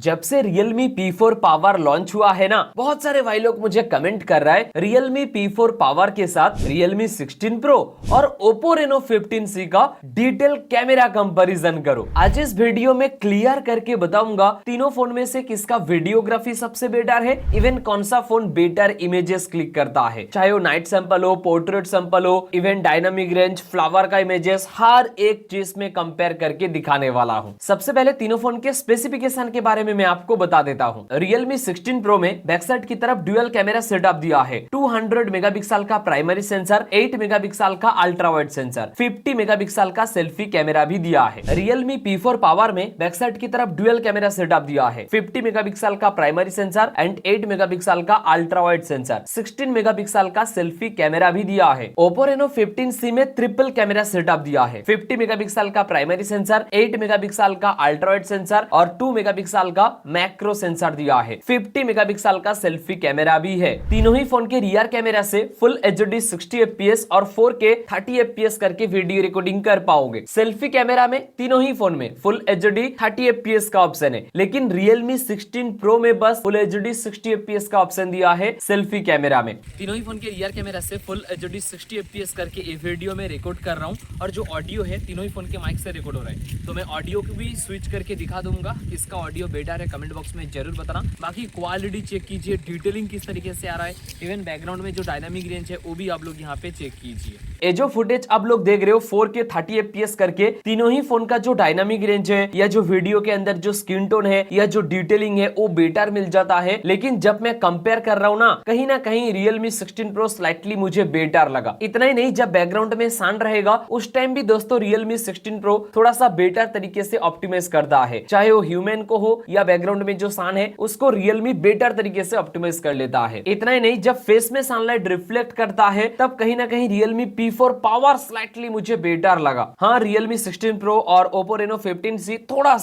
जब से Realme P4 power launch हुआ है ना, बहुत सारे भाई लोग मुझे कमेंट कर रहा है Realme P4 पावर के साथ Realme 16 Pro और Oppo Reno 15C का डिटेल कैमरा कंपैरिजन करो। आज इस वीडियो में क्लियर करके बताऊंगा तीनों फोन में से किसका वीडियोग्राफी सबसे बेटर है, इवन कौन सा फोन बेटर इमेजेस क्लिक करता है, चाहे वो नाइट सैंपल हो, पोर्ट्रेट सैंपल हो, इवन डायनामिक रेंज, फ्लावर का इमेजेस, हर एक चीज में कंपेयर करके दिखाने वाला हूं। सबसे पहले तीनों फोन के स्पेसिफिकेशन के बारे में मैं आपको बता देता हूं। Realme 16 Pro में बैक साइड की तरफ ड्यूअल कैमरा सेटअप दिया है। 200 मेगापिक्सल का प्राइमरी सेंसर, 8 मेगापिक्सल का अल्ट्रा वाइड सेंसर, 50 मेगापिक्सल का सेल्फी कैमरा भी दिया है। Realme P4 पावर में बैक साइड की तरफ ड्यूअल कैमरा सेटअप दिया है। 50 मेगापिक्सल का प्राइमरी सेंसर एंड 8 मेगापिक्सल का अल्ट्रा वाइड सेंसर, 16 मेगापिक्सल का सेल्फी कैमरा भी दिया है। Oppo Reno 15C में ट्रिपल कैमरा सेटअप दिया है। 50 मेगापिक्सल का प्राइमरी सेंसर, 8 मेगापिक्सल का अल्ट्रा वाइड सेंसर और 2 मेगापिक्सल का मैक्रो सेंसर दिया है। 50 मेगापिक्सल का सेल्फी कैमरा भी है। तीनों ही फोन के रियर कैमरा से फुल HD 60 fps और 4K 30 fps करके वीडियो रिकॉर्डिंग कर पाओगे। सेल्फी कैमरा में तीनों ही फोन में फुल HD 30 fps का ऑप्शन है, लेकिन Realme 16 Pro में बस फुल HD 60 fps का ऑप्शन दिया है सेल्फी कैमरा में। तीनों ही फोन के रियर कैमरा से फुल HD 60 fps करके ये वीडियो में रिकॉर्ड कर रहा हूँ और जो ऑडियो है तीनों ही फोन के माइक से रिकॉर्ड हो रहा है, तो मैं ऑडियो को भी स्विच करके दिखा दूंगा। किसका ऑडियो बेटर है कमेंट बॉक्स में जरूर बताना। बाकी क्वालिटी चेक कीजिए, डिटेलिंग किस तरीके से आ रहा है, इवन बैकग्राउंड में जो डायनामिक रेंज है वो भी आप लोग यहाँ पे चेक कीजिए। ये जो फुटेज आप लोग देख रहे हो 4K 30 fps करके, तीनों ही फोन का जो डायनामिक रेंज है या जो वीडियो के अंदर जो स्किन टोन है या जो डिटेलिंग है वो बेटर मिल जाता है। लेकिन जब मैं कंपेयर कर रहा हूँ ना कहीं Realme 16 Pro स्लाइटली मुझे बेटर लगा। इतना ही नहीं, जब बैकग्राउंड में साउंड रहेगा उस टाइम भी दोस्तों Realme 16 Pro थोड़ा सा बेटर तरीके से ऑप्टिमाइज करता है, चाहे वो ह्यूमन को हो या बैकग्राउंड में जो साउंड है उसको Realme बेटर तरीके से ऑप्टिमाइज कर लेता है। इतना ही नहीं, जब फेस में सनलाइट रिफ्लेक्ट करता है तब कहीं ना कहीं Realme P4 पावर स्लाइटली मुझे बेटर लगा। हाँ, Realme 16 Pro और Oppo Reno 15C थोड़ा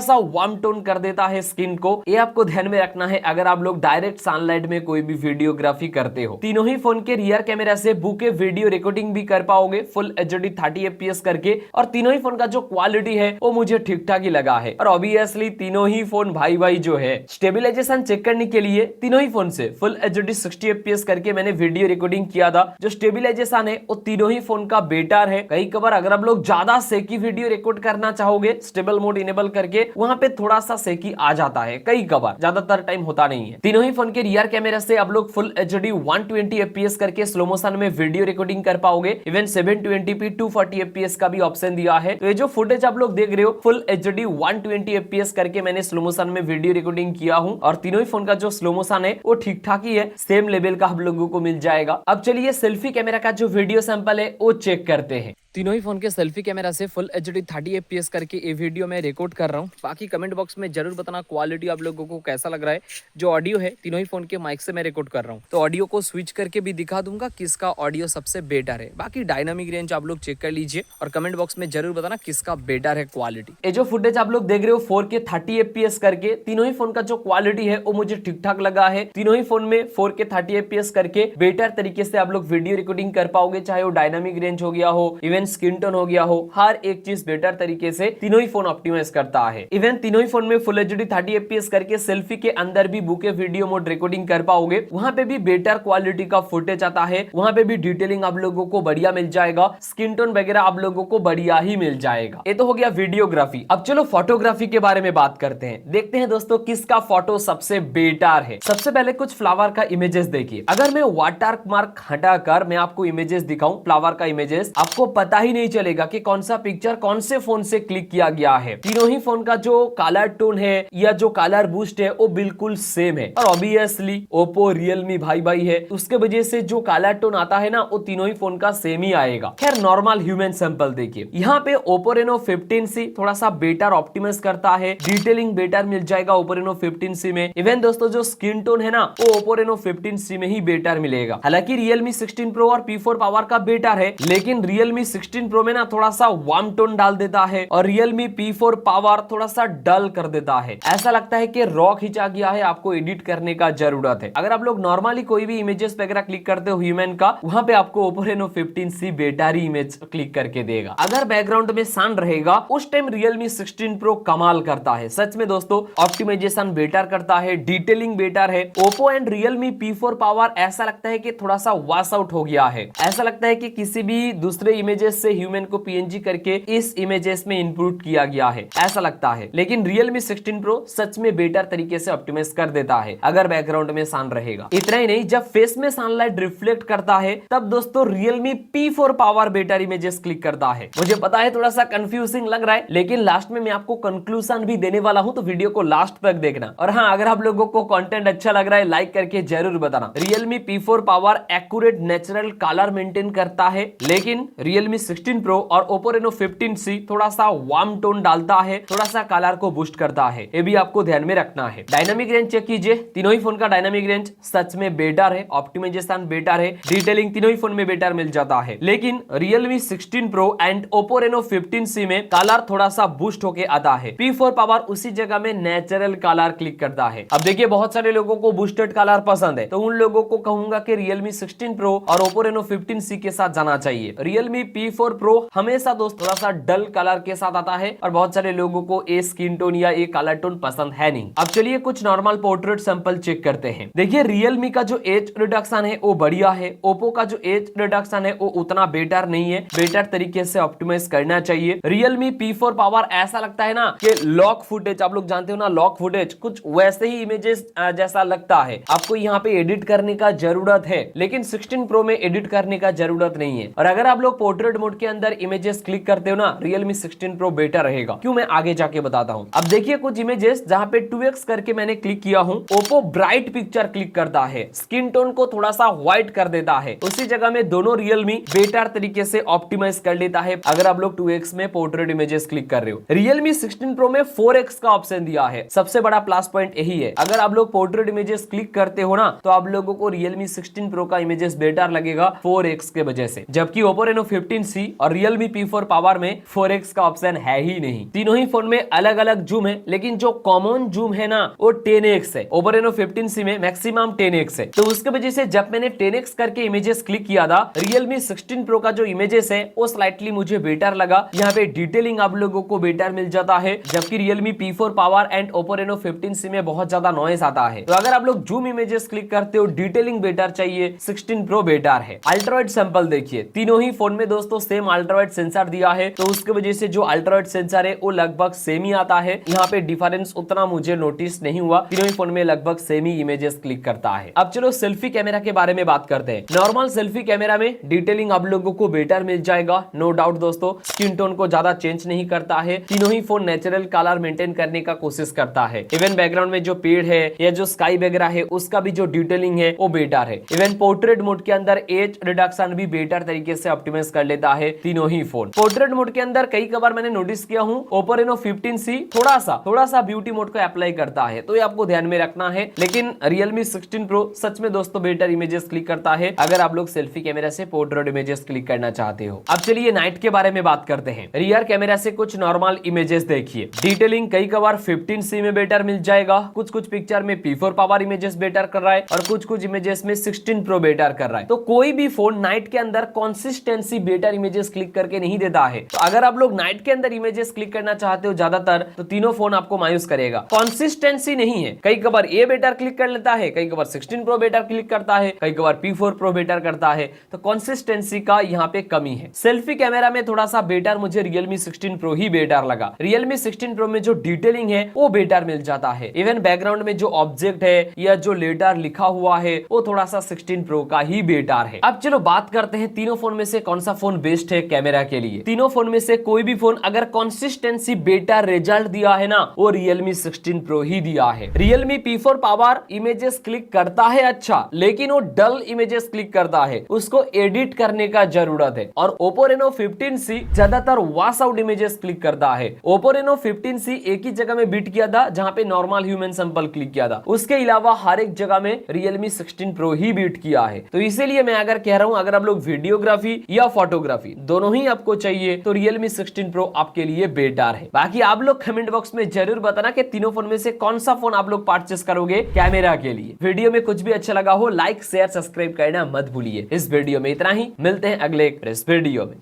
सा वार्म टोन कर देता है स्किन को। ये आपको ध्यान में रखना है अगर आप लोग डायरेक्ट सनलाइट में कोई भी वीडियोग्राफी करते हो। तीनों ही फोन के रियर कैमरा से बुके वीडियो रिकॉर्डिंग भी कर पाओगे फुल HD 30 fps करके, और तीनों ही फोन का जो क्वालिटी है वो मुझे ठीक ठाक ही लगा है। और ऑब्वियसली तीनों ही फोन भाई जो है, स्टेबिलाईजेशन चेक करने के लिए तीनों ही फोन से फुल HD 60 fps करके मैंने वीडियो रिकॉर्डिंग किया था। जो स्टेबिलाईजेशन है वो तीनों ही फोन का बेटर है। कई कबार अगर आप लोग ज्यादा सेकी वीडियो रिकॉर्ड करना चाहोगे स्टेबल मोड इनेबल करके, वहां पे थोड़ा सा सेकी आ जाता है, कई कबार, ज्यादातर टाइम होता नहीं है। तीनों ही फोन के रियर कैमरा से आप लोग फुल HD 120 fps करके स्लो मोशन में वीडियो रिकॉर्डिंग कर पाओगे। इवन 720p 240 fps का भी ऑप्शन दिया है। तो ये जो फुटेज आप लोग देख रहे हो फुल HD 120 fps करके मैंने स्लो मोशन में वीडियो रिकॉर्डिंग किया हूं, और तीनों ही फोन का जो स्लो मोशन है वो ठीक ठाक ही है, सेम लेवल का आप लोगों को मिल जाएगा। अब चलिए सेल्फी कैमरा का जो वीडियो सैंपल है वो चेक करते हैं। तीनों ही फोन के सेल्फी कैमरा से फुल HD 30 fps करके ये वीडियो में रिकॉर्ड कर रहा हूँ। बाकी कमेंट बॉक्स में जरूर बताना क्वालिटी आप लोगों को कैसा लग रहा है। जो ऑडियो है तीनों ही फोन के माइक से मैं रिकॉर्ड कर रहा हूँ, तो ऑडियो को स्विच करके भी दिखा दूंगा किसका ऑडियो सबसे बेटर है। बाकी डायनामिक रेंज आप लोग चेक कर लीजिए और कमेंट बॉक्स में जरूर बताना किसका बेटर है क्वालिटी। ये जो फुटेज आप लोग देख रहे हो 4K 30 fps करके, तीनों ही फोन का जो क्वालिटी है वो मुझे ठीक ठाक लगा है। तीनों ही फोन में 4K 30 fps करके बेटर तरीके से आप लोग वीडियो रिकॉर्डिंग कर पाओगे, चाहे वो डायनामिक रेंज हो गया हो, इवन स्किन टोन हो गया हो, हर एक चीज बेटर तरीके से तीनों ही फोन ऑप्टिमाइज करता है। इवन तीनों ही फोन में फुल HD 30 fps करके सेल्फी के अंदर भी बुके वीडियो मोड रिकॉर्डिंग कर पाओगे। वहां पे भी बेटर क्वालिटी का फुटेज आता है, वहां पे भी डिटेलिंग आप लोगों को बढ़िया मिल जाएगा, स्किन टोन वगैरह आप लोगों को बढ़िया ही मिल जाएगा। ये तो हो गया वीडियोग्राफी। अब चलो फोटोग्राफी के बारे में बात करते हैं। देखते हैं दोस्तों किसका फोटो सबसे बेटर है। सबसे पहले कुछ फ्लावर का इमेजेस देखिए। अगर मैं वाटर मार्क हटाकर मैं आपको इमेजेस दिखाऊं, फ्लावर का इमेजेस, आपको पता ही नहीं चलेगा कि कौन सा पिक्चर कौन से फोन से क्लिक किया गया है। तीनों ही फोन का जो कलर टोन है या जो कलर बूस्ट है वो बिल्कुल सेम है, और ऑब्वियसली ओप्पो Realme भाई है, उसके वजह से जो कलर टोन आता है ना वो तीनों ही फोन का सेम ही आएगा। खैर नॉर्मल ह्यूमन सैंपल देखिए, यहाँ पे Oppo Reno 15C थोड़ा सा बेटर ऑप्टिमाइज करता है, डिटेलिंग बेटर मिल जाएगा Oppo Reno 15C में। इवन दोस्तों जो स्किन टोन है ना वो Oppo Reno 15C में ही बेटर मिलेगा। हालांकि Realme 16 Pro और P4 पावर का बेटर है, लेकिन Realme 16 Pro में ना थोड़ा सा वार्म टोन डाल देता है और Realme P4 पावर थोड़ा सा डल कर देता है। ऐसा लगता है कि रॉ खींचा गया है, आपको एडिट करने का जरूरत है। अगर आप लोग नॉर्मली कोई भी इमेजेस वगैरह क्लिक करते हो ह्यूमन का, वहां पे आपको Oppo Reno 15C बेटा ही इमेज क्लिक करके देगा। अगर बैकग्राउंड में शांत रहेगा उस टाइम Realme 16 Pro कमाल करता है। सच में दोस्तों, ऑप्टिमाइजेशन बेटर करता है, डिटेलिंग बेटर है। Oppo and Realme P4 power ऐसा लगता है कि थोड़ा सा वॉश आउट हो गया है। ऐसा लगता है कि किसी भी दूसरे इमेजेस से ह्यूमन को PNG करके इस इमेजेस में इनपुट किया गया है, ऐसा लगता है। लेकिन Realme 16 Pro सच में बेटर तरीके से ऑप्टिमाइज कर देता है अगर बैकग्राउंड में सान रहेगा। इतना ही नहीं, जब फेस में सनलाइट रिफ्लेक्ट करता है तब दोस्तों Realme P4 power better images click करता है। मुझे पता है थोड़ा सा कंफ्यूजिंग लग रहा है, लेकिन लास्ट में मैं आपको कंक्लूजन भी देने वाला हूं, तो वीडियो को लास्ट तक देखना। और हाँ, अगर आप लोगों को कंटेंट अच्छा लग रहा है लाइक करके जरूर बताना। Realme P4 power accurate natural colour maintain करता है, लेकिन Realme 16 Pro और Oppo Reno 15C थोड़ा सा वार्म टोन डालता है, थोड़ा सा कलर को बूस्ट करता है। ये भी आपको ध्यान में रखना है। डायनामिक रेंज चेक कीजिए, तीनों ही फोन का डायनामिक रेंज सच में बेटर है, ऑप्टिमाइजेशन बेटर है, डिटेलिंग तीनों ही फोन में बेटर मिल जाता है। लेकिन Realme 16 Pro and Oppo Reno 15C में कलर थोड़ा सा बूस्ट होके आता है। P4 पावर उसी जगह में नेचुरल कलर क्लिक करता है। अब देखिए, बहुत सारे लोगों को बूस्टेड कलर पसंद है, तो उन लोगों को कहूंगा कि Realme 16 Pro और Oppo Reno 15C के साथ जाना चाहिए। Realme P4 Pro हमेशा दोस्त थोड़ा सा डल कलर के साथ आता है और बहुत सारे लोगों को ये स्किन टोन या ये कलर टोन पसंद है नहीं। अब चलिए कुछ नॉर्मल पोर्ट्रेट सैंपल चेक करते हैं। देखिए, Realme का जो एज रिडक्शन है वो बढ़िया है, Oppo का जो एज रिडक्शन है वो उतना बेटर नहीं है, बेटर तरीके से ऑप्टिमाइज करना चाहिए। Realme P4 पावर ऐसा लगता है ना कि लॉक फुटेज, आप लोग जानते हो ना लॉक फुटेज, कुछ वैसे ही इमेजेस जैसा लगता है। आपको यहाँ पे एडिट करने का जरूरत है, लेकिन 16 Pro में एडिट करने का जरूरत नहीं है। और अगर आप लोग पोर्ट्रेट मोड के अंदर इमेजेस क्लिक करते हो ना, Realme 16 Pro बेटर रहेगा। क्यों, मैं आगे जाके बताता हूँ। अब देखिए कुछ इमेजेस जहाँ पे 2x करके मैंने क्लिक किया हूँ, Oppo ब्राइट पिक्चर क्लिक करता है, स्किन टोन को थोड़ा सा व्हाइट कर देता है। उसी जगह में दोनों Realme बेटर तरीके से ऑप्टिमाइज कर लेता है अगर आप लोग 2x में पोर्ट्रेट इमेजेस क्लिक कर रहे हो। Realme 16 Pro में 4x का ऑप्शन दिया है, सबसे बड़ा प्लस पॉइंट यही है। अगर आप लोग पोर्ट्रेट इमेजेस क्लिक करते हो ना, तो आप लोगों को Realme 16 Pro का इमेजेस बेटर लगेगा 4x के वजह से, जबकि Oppo Reno 15C और Realme P4 पावर में 4x का ऑप्शन है ही नहीं। तीनों ही फोन में अलग अलग जूम है, लेकिन जो कॉमन जूम है ना वो 10x है। Oppo Reno 15C में मैक्सिमम 10x है, तो उसके वजह से जब मैंने 10x करके इमेजेस क्लिक किया था, Realme 16 Pro का जो इमेजेस है वो स्लाइटली मुझे बेटर लगा। यहाँ पे डिटेलिंग आप लोगों को बेटर मिल जाता है, जबकि Realme P4 power and Oppo Reno 15C में बहुत ज्यादा नॉइस आता है। तो अगर आप लोग जूम इमेजेस क्लिक करते हो, डिटेलिंग बेटर चाहिए, 16 Pro बेटर है। अल्ट्रावाइड सैंपल देखिए, तीनों ही फोन में दोस्तों सेम अल्ट्रावाइड सेंसर दिया है, तो उसके वजह से जो अल्ट्रावाइड सेंसर है वो लगभग सेम ही आता है। यहाँ पे डिफरेंस उतना मुझे नोटिस नहीं हुआ, तीनों ही फोन में लगभग सेम ही इमेजेस क्लिक करता है। अब चलो सेल्फी कैमरा के बारे में बात करते हैं। नॉर्मल सेल्फी कैमरा में डिटेलिंग आप लोगों को बेटर मिल जाएगा, नो डाउट दोस्तों। स्किन टोन को ज्यादा चेंज नहीं करता है, तीनों ही फोन नेचुरल कलर मेंटेन करने का कोशिश करता है। इवन बैकग्राउंड में जो पेड़ है या जो स्काई वगैरह है उसका भी जो डिटेलिंग है वो बेटर है। इवन पोर्ट्रेट मोड के अंदर एज रिडक्शन भी बेटर तरीके से ऑप्टिमाइज कर लेता है तीनों ही फोन। पोर्ट्रेट मोड के अंदर कई बार मैंने नोटिस किया हूं Oppo Reno 15C थोड़ा सा ब्यूटी मोड को अप्लाई करता है, तो ये आपको ध्यान में रखना है। लेकिन Realme 16 Pro सच में दोस्तों बेटर इमेजेस क्लिक करता है अगर आप लोग सेल्फी कैमरा से पोर्ट्रेट इमेजेस क्लिक करना चाहते हो। अब चलिए नाइट के बारे में बात करते हैं। रियर कैमरा से कुछ नॉर्मल इमेजेस देखिए, डिटेलिंग कई बार 15C में बेटर मिल जाएगा, कुछ पिक्चर में P4 पावर इमेजेस बेटर कर रहा है और कुछ इमेजेस में 16 Pro बेटर कर रहा है। तो कोई भी फोन नाइट के अंदर कंसिस्टेंसी बेटर इमेजेस क्लिक करके नहीं देता है। तो अगर आप लोग नाइट के अंदर इमेजेस क्लिक करना चाहते हो ज्यादातर, तो तीनों फोन आपको मायूस करेगा, कंसिस्टेंसी नहीं है। कई बार ये बेटर क्लिक कर लेता है, कई बार 16 Pro बेटर क्लिक करता है, कई बार P4 Pro बेटर करता है, तो कंसिस्टेंसी का यहाँ पे कमी है। सेल्फी कैमरा में थोड़ा सा बेटर मुझे Realme 16 Pro ही बेटर लगा। Realme 16 Pro में जो डिटेलिंग है वो बेटर मिल जाता है। इवन बैकग्राउंड में जो ऑब्जेक्ट है या जो लेटर लिखा हुआ है वो थोड़ा सा 16 Pro का ही बेटर है। अब चलो बात करते हैं तीनों फोन में से कौन सा फोन बेस्ट है कैमरा के लिए। तीनों फोन में से कोई भी फोन अगर कंसिस्टेंसी बेटर रिजल्ट दिया है ना, वो Realme 16 Pro ही दिया है। Realme P4 power images click करता है अच्छा, लेकिन वो डल इमेजेस क्लिक करता है, उसको एडिट करने का जरूरत है। और Oppo Reno 15C ज्यादातर वॉश आउट इमेजेस क्लिक करता है। Oppo Reno 15C एक ही जगह में बीट किया था जहां पे नॉर्मल ह्यूमन सैंपल क्लिक किया था, उसके अलावा हर एक जगह में Realme 16 Pro ही बीट किया है। तो इसीलिए मैं अगर कह रहा हूं, अगर आप लोग वीडियोग्राफी या फोटोग्राफी फोटोग्राफी दोनों ही आपको चाहिए तो Realme 16 Pro आपके लिए बेटर है। बाकी आप लोग कमेंट बॉक्स में जरूर बताना कि तीनों फोन में से कौन सा फोन आप लोग परचेस करोगे कैमरा के लिए। वीडियो में कुछ भी अच्छा लगा हो लाइक शेयर सब्सक्राइब करना मत भूलिए। इस वीडियो में इतना ही, मिलते हैं अगले इस वीडियो में।